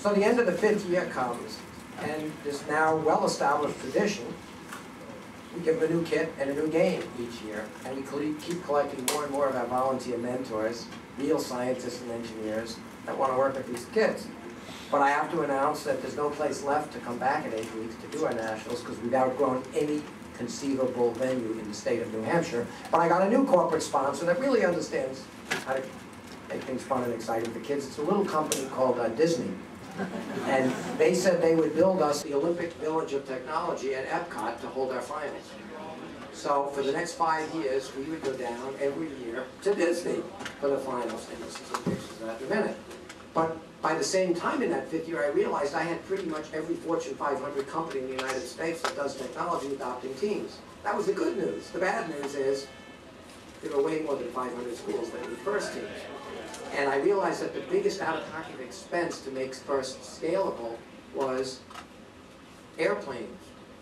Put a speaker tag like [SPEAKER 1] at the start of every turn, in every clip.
[SPEAKER 1] So the end of the 5th year comes, and this now well-established tradition, we give them a new kit and a new game each year, and we keep collecting more and more of our volunteer mentors, real scientists and engineers that want to work with these kids. But I have to announce that there's no place left to come back in 8 weeks to do our nationals because we've outgrown any conceivable venue in the state of New Hampshire. But I got a new corporate sponsor that really understands how to make things fun and exciting for kids. It's a little company called Disney. And they said they would build us the Olympic Village of Technology at Epcot to hold our finals. So for the next 5 years, we would go down every year to Disney for the finals. And you'll see some pictures of that in a minute. But by the same time in that 5th year, I realized I had pretty much every Fortune 500 company in the United States that does technology adopting teams. That was the good news. The bad news is there were way more than 500 schools that did FIRST teams. And I realized that the biggest out-of-pocket expense to make FIRST scalable was airplanes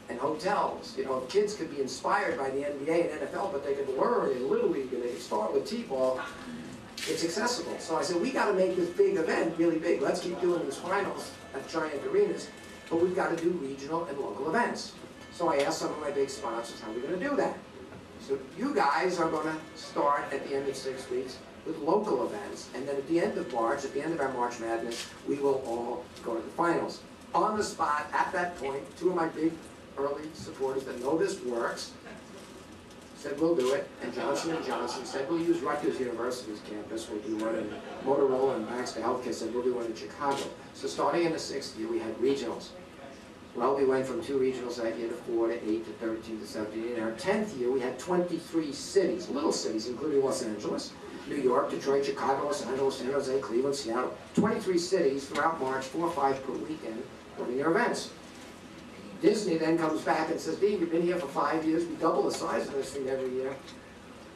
[SPEAKER 1] and hotels. You know, kids could be inspired by the NBA and NFL, but they could learn in Little League and they could start with T-ball. It's accessible. So I said, we got to make this big event really big. Let's keep doing these finals at giant arenas, but we've got to do regional and local events. So I asked some of my big sponsors, how are we going to do that? So you guys are going to start at the end of 6 weeks with local events, and then at the end of March, at the end of our March Madness, we will all go to the finals. On the spot, at that point, 2 of my big early supporters that know this works said, we'll do it, and Johnson & Johnson said, we'll use Rutgers University's campus, we'll do one, and Motorola and Baxter Healthcare said, we'll do one in Chicago. So starting in the 6th year, we had regionals. Well, we went from 2 regionals that year to 4 to 8 to 13 to 17. In our 10th year, we had 23 cities, little cities, including Los Angeles, New York, Detroit, Chicago, Los Angeles, San Jose, Cleveland, Seattle. 23 cities throughout March, 4 or 5 per weekend, holding their events. Disney then comes back and says, Dean, you've been here for 5 years. We double the size of this thing every year.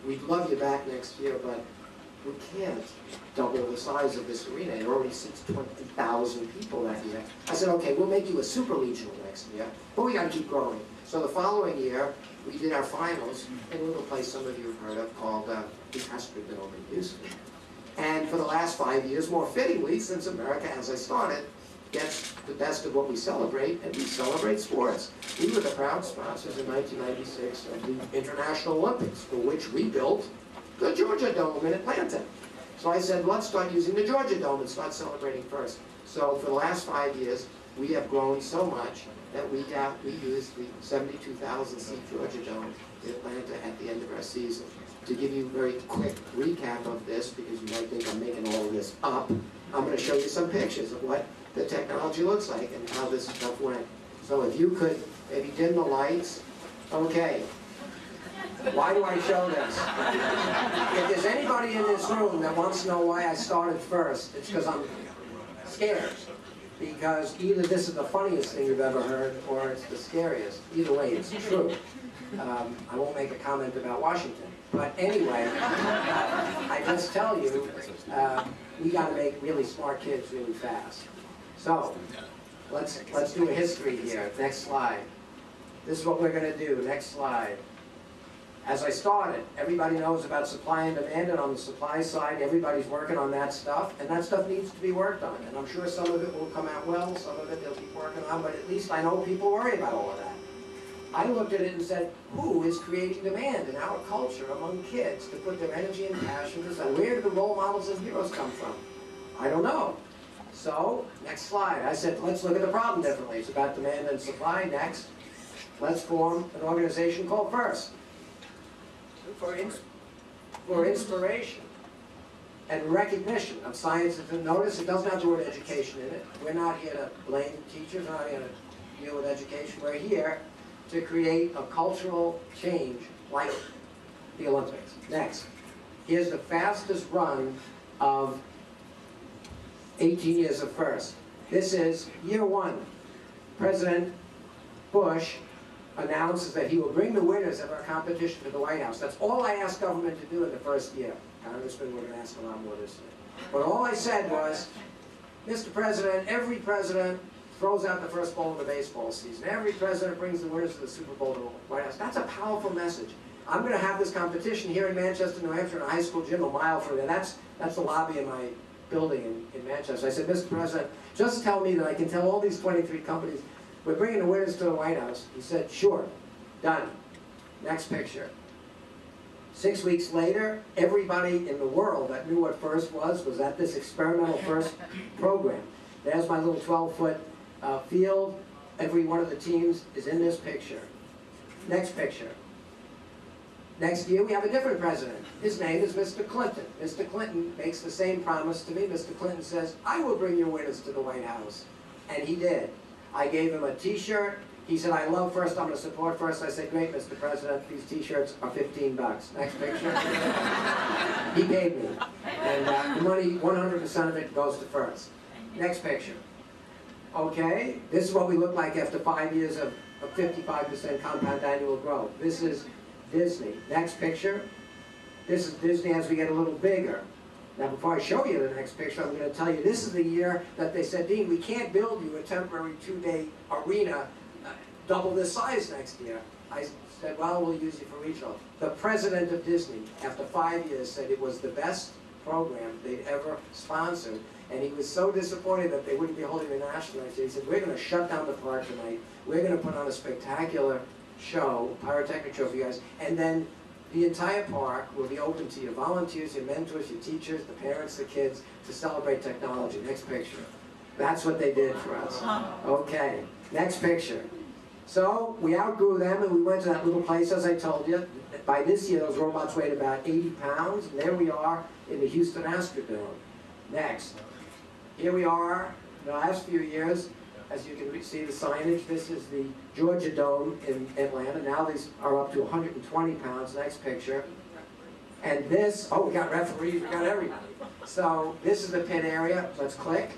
[SPEAKER 1] We'd love you back next year, but we can't double the size of this arena. It already seats 20,000 people that year. I said, okay, we'll make you a super regional next year, but we got to keep growing. So the following year, we did our finals in a little place some of you have heard of called the Astrodome in Houston. And for the last 5 years, more fittingly, since America, as I started, gets the best of what we celebrate, and we celebrate sports. We were the proud sponsors in 1996 of the International Olympics, for which we built the Georgia Dome in Atlanta. So I said, let's start using the Georgia Dome and start celebrating first. So for the last 5 years, we have grown so much that we used the 72,000-seat Georgia Dome in Atlanta at the end of our season. To give you a very quick recap of this, because you might think I'm making all of this up, I'm going to show you some pictures of what the technology looks like and how this stuff went. So if you could maybe dim the lights. Okay. Why do I show this? If there's anybody in this room that wants to know why I started first, it's because I'm scared. Because either this is the funniest thing you've ever heard, or it's the scariest. Either way, it's true. I won't make a comment about Washington. But anyway, I just tell you, we got to make really smart kids really fast. So, let's do a history here. Next slide. This is what we're going to do. Next slide. As I started, everybody knows about supply and demand, and on the supply side, everybody's working on that stuff, and that stuff needs to be worked on. And I'm sure some of it will come out well, some of it they'll keep working on, but at least I know people worry about all of that. I looked at it and said, who is creating demand in our culture among kids to put their energy and passion to that? Where do the role models and heroes come from? I don't know. So, next slide. I said, let's look at the problem differently. It's about demand and supply. Next, let's form an organization called FIRST. For inspiration and recognition of science. And notice it doesn't have the word education in it. We're not here to blame teachers. We're not here to deal with education. We're here to create a cultural change like the Olympics. Next, here's the fastest run of 18 years of FIRST. This is year 1. President Bush announces that he will bring the winners of our competition to the White House. That's all I asked government to do in the first year. Congressman, we're going to ask a lot more this year. But all I said was, Mr. President, every president throws out the first ball of the baseball season. Every president brings the winners of the Super Bowl to the White House. That's a powerful message. I'm going to have this competition here in Manchester, New Hampshire, in a high school gym a mile from there. That's the lobby of my building in Manchester. I said, Mr. President, just tell me that I can tell all these 23 companies, we're bringing the winners to the White House. He said, sure, done. Next picture. 6 weeks later, everybody in the world that knew what FIRST was at this experimental FIRST program. There's my little 12-foot field. Every one of the teams is in this picture. Next picture. Next year, we have a different president. His name is Mr. Clinton. Mr. Clinton makes the same promise to me. Mr. Clinton says, I will bring your winners to the White House. And he did. I gave him a T-shirt. He said, I love FIRST, I'm going to support FIRST. I said, great, Mr. President, these T-shirts are $15. Next picture. He paid me. And the money, 100% of it goes to FIRST. Next picture. Okay, this is what we look like after 5 years of 55% compound annual growth. This is Disney. Next picture. This is Disney as we get a little bigger. Now before I show you the next picture, I'm going to tell you this is the year that they said, Dean, we can't build you a temporary 2-day arena double this size next year. I said, well, we'll use you for regional. The president of Disney, after 5 years, said it was the best program they'd ever sponsored. And he was so disappointed that they wouldn't be holding the national next year. He said, we're going to shut down the park tonight. We're going to put on a spectacular show, pyrotechnic show for you guys. And then the entire park will be open to your volunteers, your mentors, your teachers, the parents, the kids, to celebrate technology. Next picture. That's what they did for us. Okay, next picture. So we outgrew them and we went to that little place, as I told you. By this year, those robots weighed about 80 pounds. And there we are in the Houston Astrodome. Next. Here we are, the last few years, as you can see the signage, this is the Georgia Dome in Atlanta. Now these are up to 120 pounds, next picture. And this, oh, we got referees, we got everybody. So this is the pit area, let's click.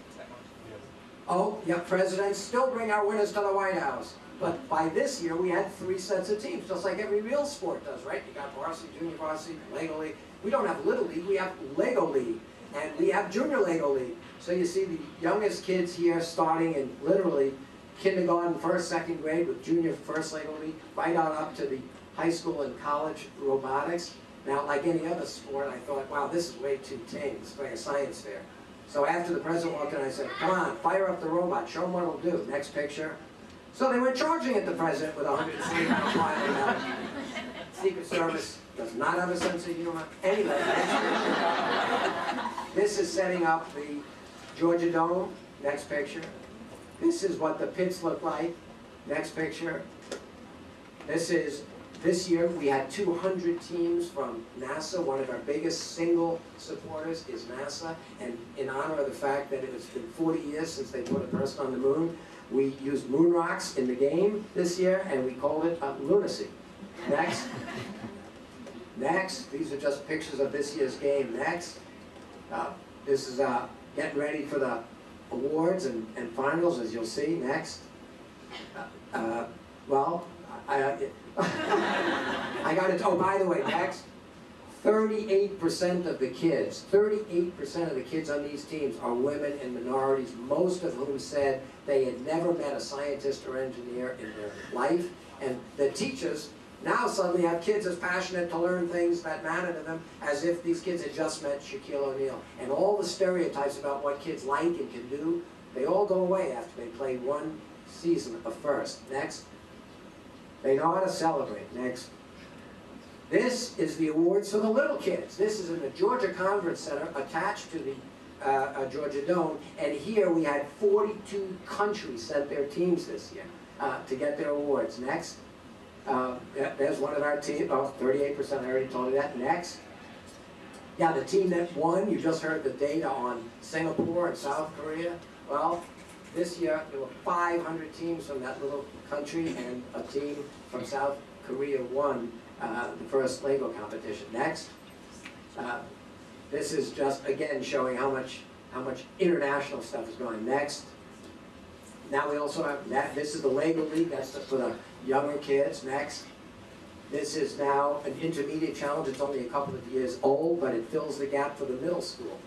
[SPEAKER 1] Oh, yeah, presidents still bring our winners to the White House. But by this year, we had 3 sets of teams, just like every real sport does, right? You got varsity, junior varsity, Lego League. We don't have Little League, we have Lego League. And we have Junior Lego League. So you see the youngest kids here starting in literally kindergarten, 1st, 2nd grade with junior first Lego League, right on up to the high school and college robotics. Now, like any other sport, I thought, wow, this is way too tame. It's like a science fair. So after the president walked in, I said, come on, fire up the robot, show them what it'll do. Next picture. So they were charging at the president with 120 pound flying. Secret Service does not have a sense of humor. Anyway, this is setting up the Georgia Dome. Next picture. This is what the pits look like. Next picture. This year we had 200 teams from NASA. One of our biggest single supporters is NASA. And in honor of the fact that it's been 40 years since they put a person on the moon, we used moon rocks in the game this year and we called it lunacy. Next. Next, these are just pictures of this year's game. Next, this is getting ready for the awards and finals, as you'll see. Next, well, I got it. Oh, by the way, next, 38% of the kids, 38% of the kids on these teams are women and minorities, most of whom said they had never met a scientist or engineer in their life, and the teachers now suddenly have kids as passionate to learn things that matter to them as if these kids had just met Shaquille O'Neal. And all the stereotypes about what kids like and can do, they all go away after they play 1 season of FIRST. Next. They know how to celebrate. Next. This is the awards for the little kids. This is in the Georgia Conference Center attached to the Georgia Dome. And here we had 42 countries sent their teams this year to get their awards. Next. Yeah, there's one of our teams. Oh, 38%, I already told you that. Next. Yeah, the team that won, you just heard the data on Singapore and South Korea. Well, this year there were 500 teams from that little country, and a team from South Korea won the first Lego competition. Next. This is just, again, showing how much international stuff is going. Next. Now we also have that. This is the Lego League. That's for the younger kids. Next. This is now an intermediate challenge. It's only a couple of years old, but it fills the gap for the middle school.